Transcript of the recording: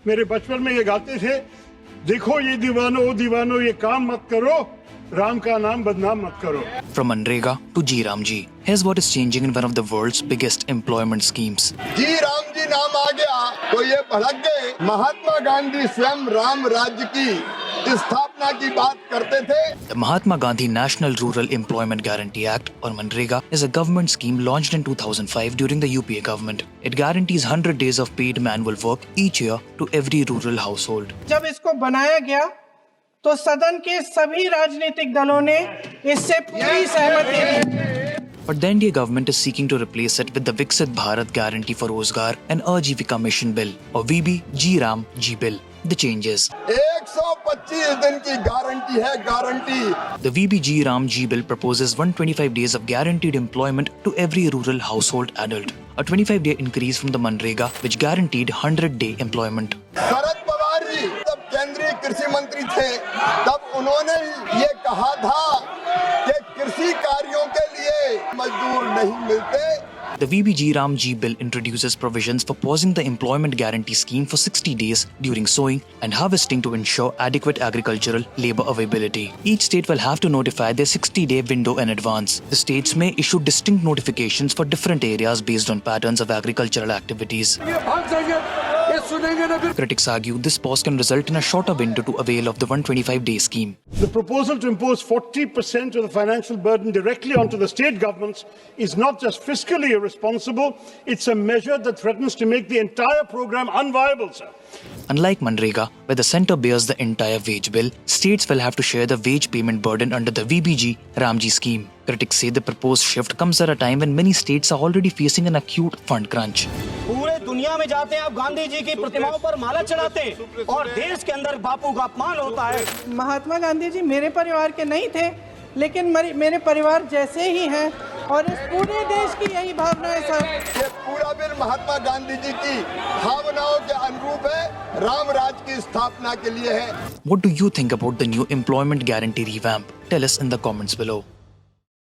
मेरे बचपन में ये गाते थे, देखो ये दीवानो ये काम मत करो, राम का नाम बदनाम मत करो. From Manrega to G Ramji, here's what is changing in one of the world's biggest employment schemes. जी राम जी नाम आ गया तो ये भड़क गए. महात्मा गांधी स्वयं राम राज्य की स्थापना की बात करते थे. The Mahatma Gandhi National Rural Employment Guarantee Act, or Manrega, is a government scheme launched in 2005 during the UPA government. It guarantees 100 days of paid manual work each year to every rural household. जब इसको बनाया गया तो सदन के सभी राजनीतिक दलों ने इससे पूरी सहमति दी. But the NDA government is seeking to replace it with the Viksit Bharat Guarantee for Rozgar and Ajivika Mission Bill, or VBG-Ram-G Bill. The changes. 125 दिन की गारंटी है, guarantee. The VBG-Ram-G Bill proposes 125 days of guaranteed employment to every rural household adult. A 25-day increase from the Manrega, which guaranteed 100-day employment. Sharad Pawar ji जब केंद्रीय कृषि मंत्री थे तब उन्होंने ये कहा था कि कृषि कार्यों के लिए मजदूर नहीं मिलते. The VBG-Ram-G Bill introduces provisions for pausing the employment guarantee scheme for 60 days during sowing and harvesting to ensure adequate agricultural labor availability. Each state will have to notify their 60-day window in advance. The states may issue distinct notifications for different areas based on patterns of agricultural activities. Critics argue this pause can result in a shorter window to avail of the 125-day scheme. The proposal to impose 40% of the financial burden directly onto the state governments is not just fiscally irresponsible, it's a measure that threatens to make the entire program unviable, sir. Unlike Manrega, where the centre bears the entire wage bill, states will have to share the wage payment burden under the VBG-Ram-G scheme. Critics say the proposed shift comes at a time when many states are already facing an acute fund crunch. पूरे दुनिया में जाते हैं आप गांधी जी की प्रतिमाओं पर माला चढ़ाते हैं और देश के अंदर बापू का अपमान होता है. महात्मा गांधी जी मेरे परिवार के नहीं थे, लेकिन मेरे परिवार जैसे ही हैं और इस पूरे देश की यही भावना है सर. ये पूरा बिल महात्मा गांधी जी की भावनाओं के अनुरूप है, राम राज्य की स्थापना के लिए है. What do you think about the new employment guarantee revamp? Tell us in the comments below.